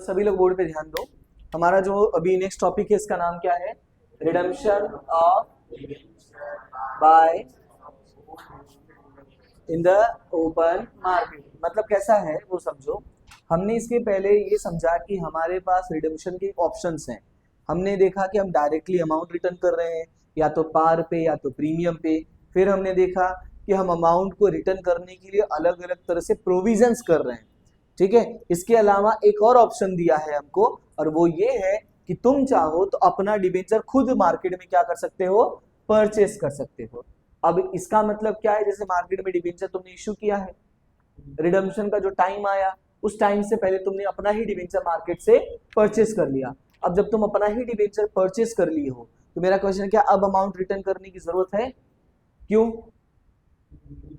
सभी लोग बोर्ड पे ध्यान दो। हमारा जो अभी नेक्स्ट टॉपिक है इसका नाम क्या है? Redemption of by in the open market. मतलब कैसा है वो समझो। हमने इसके पहले ये समझा कि हमारे पास रिडम्पशन के ऑप्शंस हैं। हमने देखा कि हम डायरेक्टली अमाउंट रिटर्न कर रहे हैं, या तो पार पे या तो प्रीमियम पे। फिर हमने देखा कि हम अमाउंट को रिटर्न करने के लिए अलग अलग तरह से प्रोविजंस कर रहे हैं। ठीक है, इसके अलावा एक और ऑप्शन दिया है हमको, और वो ये है कि तुम चाहो तो अपना डिबेंचर खुद मार्केट में क्या कर सकते हो? परचेस कर सकते हो। अब इसका मतलब क्या है? जैसे मार्केट में डिबेंचर तुमने इश्यू किया है, रिडम्पशन का जो टाइम आया उस टाइम से पहले तुमने अपना ही डिबेंचर मार्केट से परचेस कर लिया। अब जब तुम अपना ही डिबेंचर परचेस कर लिए हो तो मेरा क्वेश्चन क्या, अब अमाउंट रिटर्न करने की जरूरत है? क्यों?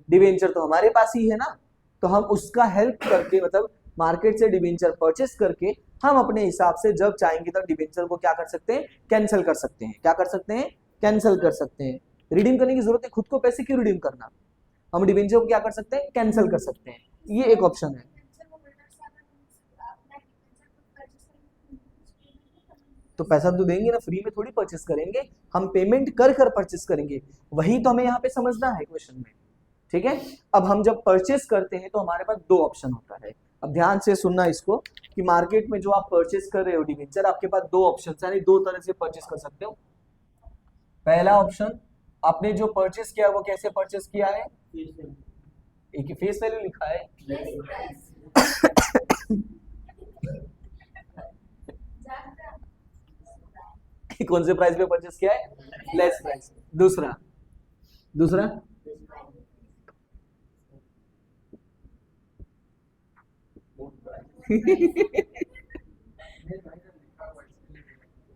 डिबेंचर तो हमारे पास ही है ना। तो हम उसका हेल्प करके, मतलब मार्केट से डिबेंचर परचेस करके हम अपने हिसाब से जब चाहेंगे तब डिबेंचर को क्या कर सकते हैं? कैंसिल कर सकते हैं। क्या कर सकते हैं? कैंसिल कर सकते हैं। रिडीम करने की जरूरत है, खुद को पैसे क्यों रिडीम करना? हम डिबेंचर को क्या कर सकते हैं? कैंसिल कर सकते हैं। ये एक ऑप्शन है। तो पैसा तो देंगे ना, फ्री में थोड़ी परचेस करेंगे, हम पेमेंट कर कर परचेस करेंगे। वही तो हमें यहाँ पे समझना है क्वेश्चन में। ठीक है, अब हम जब परचेस करते हैं तो हमारे पास दो ऑप्शन होता है। अब ध्यान से सुनना इसको कि मार्केट में जो आप परचेस कर रहे हो डिबेंचर, आपके पास दो ऑप्शन, यानी दो तरह से परचेस कर सकते हो। पहला ऑप्शन, आपने जो परचेस किया वो कैसे परचेस किया है? एक फेस वैल्यू लिखा है कौन से प्राइस पे परचेस किया है? Less price. दूसरा दूसरा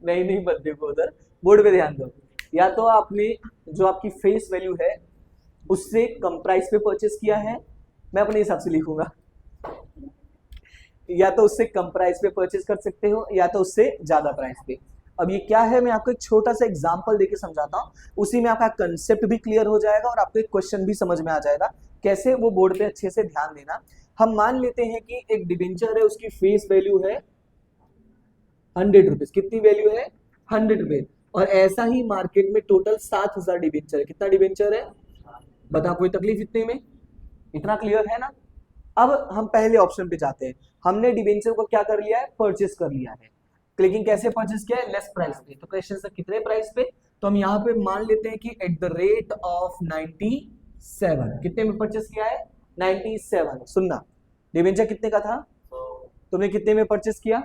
नहीं नहीं, मत देखो उधर, बोर्ड पे ध्यान दो। या तो आपने जो आपकी फेस वैल्यू है उससे कम प्राइस पे परचेस किया है, मैं अपने हिसाब से लिखूंगा, या तो उससे कम प्राइस पे परचेस कर सकते हो, या तो उससे ज्यादा प्राइस पे। अब ये क्या है, मैं आपको एक छोटा सा एग्जांपल देके समझाता हूँ, उसी में आपका कंसेप्ट भी क्लियर हो जाएगा और आपको एक क्वेश्चन भी समझ में आ जाएगा कैसे, वो बोर्ड पे अच्छे से ध्यान देना। हम मान लेते हैं कि एक डिबेंचर है, उसकी फेस वैल्यू है 100 रुपीज। कितनी वैल्यू है? 100 रुपीज। और ऐसा ही मार्केट में टोटल 7,000 डिबेंचर है। कितना डिबेंचर है? बता, कोई तकलीफ इतने में? इतना क्लियर है ना? अब हम पहले ऑप्शन पे जाते हैं। हमने डिबेंचर को क्या कर लिया है? परचेस कर लिया है। लेकिन कैसे परचेस किया है? लेस प्राइस पे। तो क्वेश्चन से कितने प्राइस पे? तो हम यहाँ पे मान लेते हैं कि एट द रेट ऑफ 97। कितने में परचेस किया है? 97। सुनना, डिबेंचर कितने का था? तुमने कितने में परचेस किया?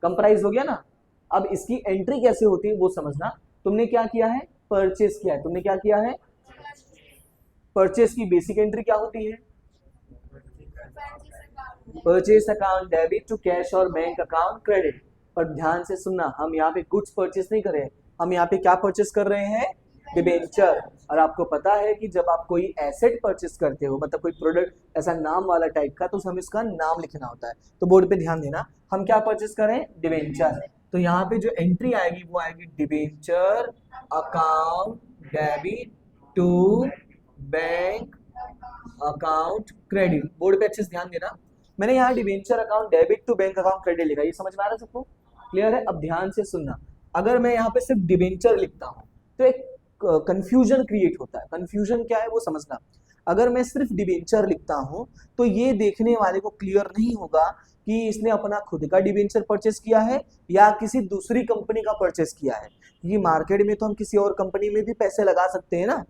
कम प्राइस हो गया ना। अब इसकी एंट्री कैसे होती है वो समझना। तुमने क्या किया है? परचेस किया है। तुमने क्या किया है? परचेस की बेसिक एंट्री क्या होती है? Purchase account debit to cash और बैंक अकाउंट क्रेडिट। पर ध्यान से सुनना, हम यहाँ पे गुड्स परचेस नहीं कर रहे हैं, हम यहाँ पे क्या परचेस कर रहे हैं? डिबेंचर। और आपको पता है कि जब आप कोई एसेट परचेस करते हो, मतलब कोई प्रोडक्ट ऐसा नाम वाला टाइप का, तो हमें उसका नाम लिखना होता है। तो बोर्ड पे ध्यान देना, हम क्या परचेस करें? डिबेंचर। तो यहाँ पे जो एंट्री आएगी वो आएगी debenture account debit to bank account credit. Board पे अच्छे से ध्यान देना, मैंने यहाँ debenture account debit to bank account credit लिखा। ये समझ में आ रहा है सबको? क्लियर है? अब ध्यान से सुनना, अगर मैं यहाँ पे सिर्फ डिबेंचर लिखता हूँ तो एक कंफ्यूजन क्रिएट होता है। कंफ्यूजन क्या है वो समझना। अगर मैं सिर्फ डिबेंचर लिखता हूँ तो ये देखने वाले को क्लियर नहीं होगा कि इसने अपना खुद का डिबेंचर परचेस किया है या किसी दूसरी कंपनी का परचेस किया है। क्योंकि मार्केट में तो हम किसी और कंपनी में भी पैसे लगा सकते हैं ना।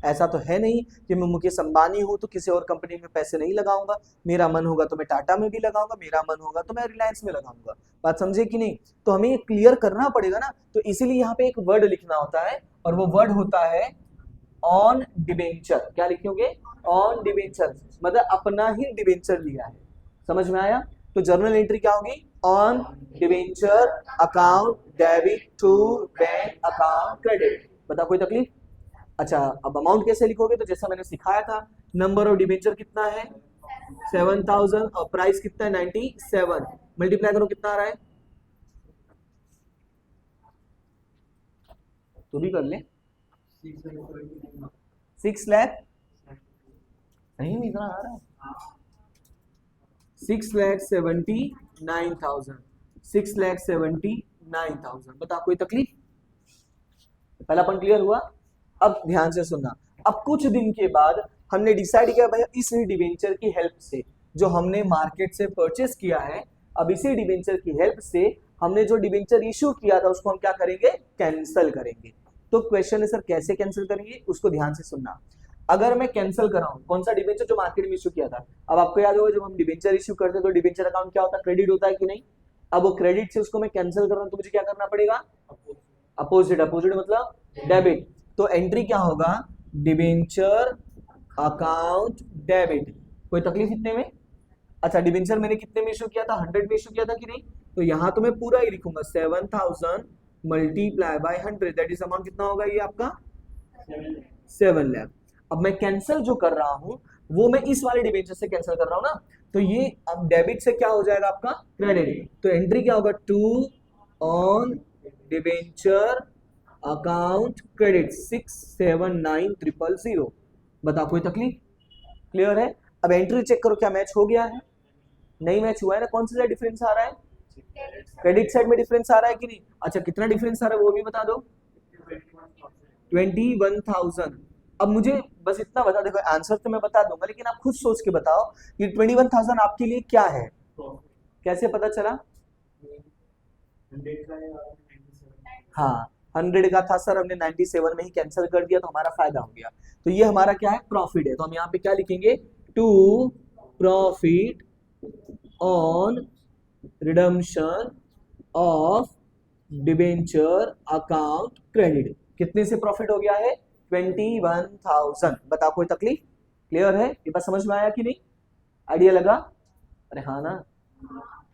ऐसा तो है नहीं कि मैं मुकेश अंबानी हूं तो किसी और कंपनी में पैसे नहीं लगाऊंगा। मेरा मन होगा तो मैं टाटा में भी लगाऊंगा, मेरा मन होगा तो मैं रिलायंस में लगाऊंगा। बात समझे कि नहीं? तो हमें ये क्लियर करना पड़ेगा ना। तो इसीलिए यहाँ पे एक वर्ड लिखना होता है, और वो वर्ड होता है ऑन डिबेंचर। क्या लिखोगे? ऑन डिबेंचर, मतलब अपना ही डिबेंचर लिया है। समझ में आया? तो जर्नल एंट्री क्या होगी? On debenture account debit to bank account credit. बता, कोई तकलीफ? अच्छा, अब अमाउंट कैसे लिखोगे? तो जैसा मैंने सिखाया था, नंबर ऑफ डिबेंचर कितना है? 7,000 और प्राइस कितना है? 97। मल्टीप्लाई करो, कितना आ रहा है? तो भी कर ले, 6 लाख। नहीं, इतना आ रहा है 6,70,000 9,000, 6,79,000। बता कोई तकलीफ? पहला पॉइंट क्लियर हुआ। अब ध्यान से सुनना। अब कुछ दिन के बाद हमने डिसाइड किया भाई इस डिबेंचर की हेल्प से जो हमने मार्केट से परचेस किया है, अब इसी डिबेंचर की हेल्प से हमने जो डिबेंचर इश्यू किया था उसको हम क्या करेंगे? कैंसिल करेंगे। तो क्वेश्चन है सर कैसे कैंसिल करेंगे, उसको ध्यान से सुनना। अगर मैं कैंसिल कराऊं कौन सा डिबेंचर? जो मार्केट में इश्यू किया था। अब आपको याद होगा जब हम डिबेंचर इश्यू करते हैं तो डिबेंचर अकाउंट क्या होता है? क्रेडिट होता है कि नहीं? अब वो क्रेडिट से उसको मैं कैंसिल कर रहा हूं तो मुझे क्या करना पड़ेगा? अपोजिट। अपोजिट मतलब डेबिट। तो एंट्री क्या होगा? Debenture account debit. कोई तकलीफ इतने में? अच्छा, डिबेंचर मैंने कितने में इशू किया था? 100 में इशू किया था कि नहीं? तो यहां तो मैं पूरा ही लिखूंगा 7,000 multiply by 100, that is amount कितना होगा? ये आपका 7 लाख। अब मैं कैंसिल जो कर रहा हूं वो मैं इस वाले डिबेंचर से कैंसिल कर रहा हूं ना, तो ये अब डेबिट से क्या हो जाएगा आपका? क्रेडिट। तो एंट्री क्या होगा? 2 ऑन डिबेंचर अकाउंट क्रेडिट 679,000। बता कोई तकलीफ? क्लियर है? अब एंट्री चेक करो क्या मैच हो गया है? नहीं मैच हुआ है ना। कौन सा डिफरेंस आ रहा है? क्रेडिट साइड में डिफरेंस आ रहा है कि नहीं? अच्छा, कितना डिफरेंस आ रहा है वो भी बता दो। 21,000। अब मुझे बस इतना बता, देखो आंसर तो मैं बता दूंगा लेकिन आप खुद सोच के बताओ कि 21,000 आपके लिए क्या है? कैसे पता चला? हाँ, 100 का था सर, हमने 97 में ही कैंसिल कर दिया तो हमारा फायदा हो गया। तो ये हमारा क्या है? प्रॉफिट है। तो हम यहाँ पे क्या लिखेंगे? To profit on redemption of debenture account credit. कितने से प्रॉफिट हो गया है? 21,000। बता कोई तकलीफ? क्लियर है? ये बात समझ में आया कि नहीं? आइडिया लगा? अरे हाँ ना,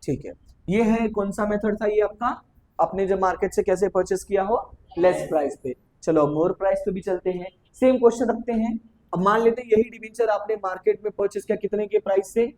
ठीक है। ये है कौन सा मेथड था? ये आपका आपने जब मार्केट से कैसे परचेस किया हो? लेस प्राइस पे। चलो अब मोर प्राइस पे भी चलते हैं, सेम क्वेश्चन रखते हैं। अब मान लेते हैं यही डिबेंचर आपने मार्केट में परचेस किया कितने के प्राइस से?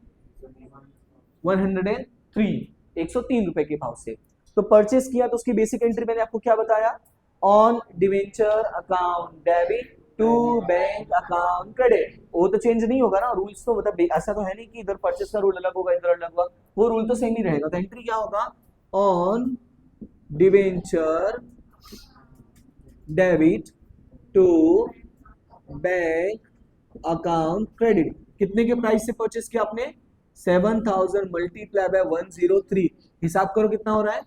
103 रुपए के भाव से। तो परचेस किया तो उसकी बेसिक एंट्री मैंने आपको क्या बताया? On debenture account debit to bank account credit. वो तो चेंज नहीं होगा ना, रूल्स तो मतलब ऐसा तो है नहीं कि इधर परचेस का रूल अलग होगा इधर अलग होगा, वो रूल तो सेम ही रहेगा। तो एंट्री क्या होगा? On debenture debit to bank account credit. कितने के प्राइस से परचेस किया आपने? 7,000 मल्टीप्लाई बाय 103। हिसाब करो कितना हो रहा है?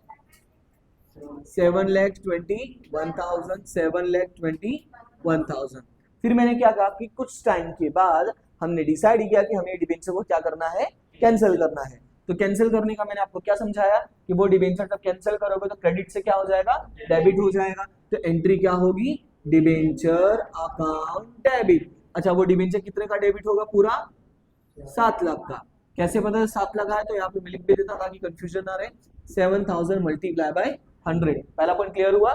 7,21,000, 7,21,000। फिर मैंने क्या कहा कि कुछ टाइम के बाद हमने डिसाइड किया कि हमें डिबेंचर को क्या करना है? कैंसिल करना है। तो कैंसिल करने का मैंने आपको क्या समझाया कि वो डिबेंचर जब कैंसिल करोगे तो क्रेडिट से क्या हो जाएगा? डेबिट हो जाएगा। तो एंट्री क्या होगी? Debenture account debit. अच्छा, वो डिबेंचर कितने का डेबिट होगा? पूरा 7 लाख का। कैसे पता है 7 लाख है? तो यहाँ पे मैं लिख भी देता ताकि कंफ्यूजन ना रहे। 7,000 मल्टीप्लाई बाय 100। पहला पॉइंट क्लियर हुआ।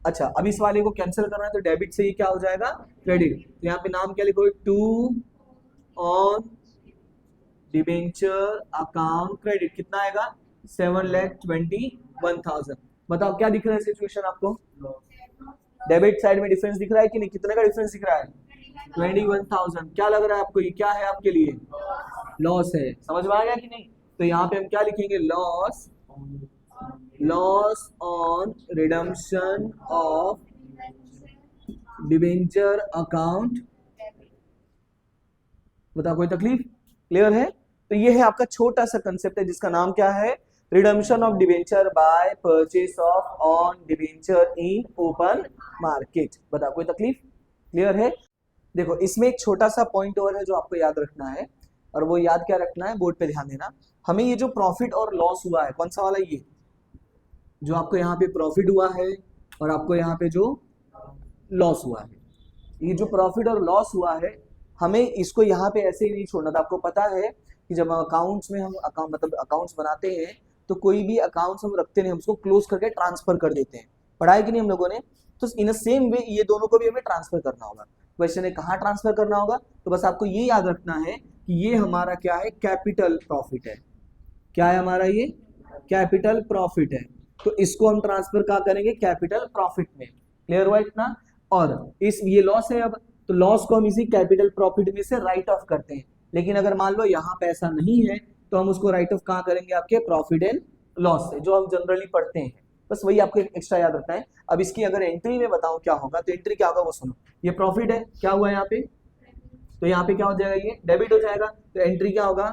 अच्छा, अब इस वाले को कैंसिल करना है तो डेबिट से ये क्या हो जाएगा? क्रेडिट। तो यहाँ पे नाम क्या लिखोगे? 2 ऑन डिबेंचर अकाउंट क्रेडिट। कितना आएगा? 7,21,000। बताओ क्या दिख रहा है सिचुएशन आपको? डेबिट साइड में डिफरेंस दिख रहा है कि नहीं? कितने का डिफरेंस दिख रहा है? 21,000। क्या लग रहा है आपको? ये क्या है आपके लिए? लॉस है। समझ में आ गया कि नहीं? तो यहाँ पे हम क्या लिखेंगे? Loss on redemption of debenture account. बता कोई तकलीफ? क्लियर है? तो ये है आपका छोटा सा कंसेप्ट है जिसका नाम क्या है? Redemption of debenture by purchase of on debenture in open market. बता कोई तकलीफ? क्लियर है? देखो इसमें एक छोटा सा पॉइंट और है जो आपको याद रखना है, और वो याद क्या रखना है? बोर्ड पे ध्यान देना। हमें ये जो प्रॉफिट और लॉस हुआ है, कौन सा वाला? ये जो आपको यहाँ पे प्रॉफिट हुआ है और आपको यहाँ पे जो लॉस हुआ है, ये जो प्रॉफिट और लॉस हुआ है हमें इसको यहाँ पे ऐसे ही नहीं छोड़ना था। आपको पता है कि जब अकाउंट्स में हम अकाउंट्स बनाते हैं तो कोई भी अकाउंट्स हम रखते नहीं, हम उसको क्लोज करके ट्रांसफर कर देते हैं। पढ़ा है कि नहीं हम लोगों ने? तो इन सेम वे ये दोनों को भी हमें ट्रांसफर करना होगा। क्वेश्चन है कहाँ ट्रांसफर करना होगा? तो बस आपको ये याद रखना है कि ये हमारा क्या है? कैपिटल प्रॉफिट है। क्या है हमारा? ये कैपिटल प्रॉफिट है। तो इसको हम ट्रांसफर कहाँ करेंगे? कैपिटल प्रॉफिट में। क्लियर हुआ इतना? और इस ये लॉस है, अब तो लॉस को हम इसी कैपिटल प्रॉफिट में से राइट ऑफ करते हैं। लेकिन अगर मान लो यहाँ पैसा नहीं है तो हम उसको राइट ऑफ कहाँ करेंगे, आपके प्रॉफिट एंड लॉस से, जो हम जनरली पढ़ते हैं। बस वही आपको एक्स्ट्रा याद रखना है। अब इसकी अगर एंट्री में बताऊं क्या होगा, तो एंट्री क्या होगा वो सुनो। ये प्रॉफिट है, क्या हुआ यहाँ पे, तो यहाँ पे क्या हो जाएगा, ये डेबिट हो जाएगा। तो एंट्री क्या होगा,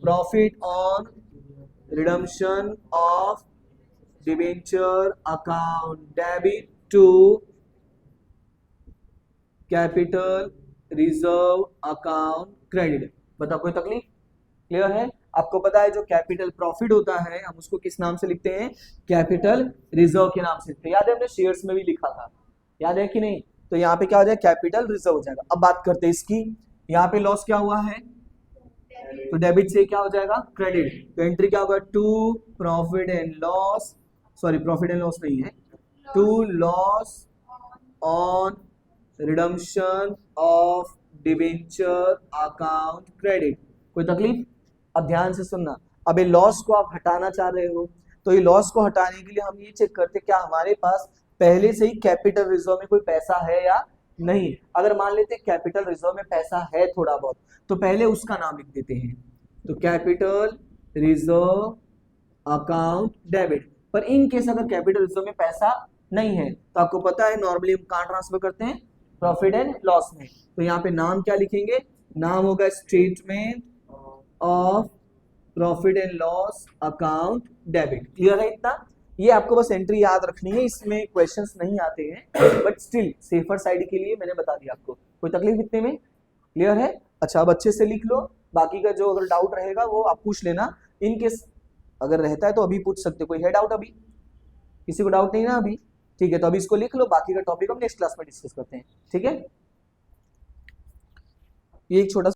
profit on redemption of debenture account debit to capital reserve account credit. बताओ कोई तकलीफ, क्लियर है। आपको पता है जो कैपिटल प्रॉफिट होता है हम उसको किस नाम से लिखते हैं, कैपिटल रिजर्व के नाम से लिखते हैं। याद है हमने शेयर्स में भी लिखा था, याद है कि नहीं। तो यहाँ पे क्या हो जाएगा, कैपिटल रिजर्व हो जाएगा। अब बात करते हैं इसकी, यहाँ पे लॉस क्या हुआ है, तो डेबिट से क्या हो जाएगा, क्रेडिट। तो एंट्री क्या होगा, to profit and loss, sorry profit and loss नहीं है, to loss on redemption of debenture account credit. कोई तकलीफ। अब ध्यान से सुनना, अब ये लॉस को आप हटाना चाह रहे हो, तो ये लॉस को हटाने के लिए हम ये चेक करते क्या हमारे पास पहले से ही कैपिटल रिजर्व में कोई पैसा है या नहीं। अगर मान लेते कैपिटल रिजर्व में पैसा है थोड़ा बहुत, तो पहले उसका नाम लिख देते हैं, तो कैपिटल रिजर्व अकाउंट डेबिट। पर इन केस अगर कैपिटल रिजर्व में पैसा नहीं है, तो आपको पता है नॉर्मली हम कहाँ ट्रांसफर करते हैं, प्रॉफिट एंड लॉस में। तो यहाँ पे नाम क्या लिखेंगे, नाम होगा statement of profit and loss account debit. Clear है इतना। ये आपको बस एंट्री याद रखनी है, इसमें क्वेश्चंस नहीं आते हैं, बट स्टिल सेफर साइड के लिए मैंने बता दिया आपको। कोई तकलीफ इतने में, क्लियर है। अच्छा अब अच्छे से लिख लो, बाकी का जो अगर डाउट रहेगा वो आप पूछ लेना। इन केस अगर रहता है तो अभी पूछ सकते। कोई है डाउट, अभी किसी को डाउट नहीं ना अभी, ठीक है। तो अभी इसको लिख लो, बाकी का टॉपिक हम नेक्स्ट क्लास में डिस्कस करते हैं, ठीक है। ये एक छोटा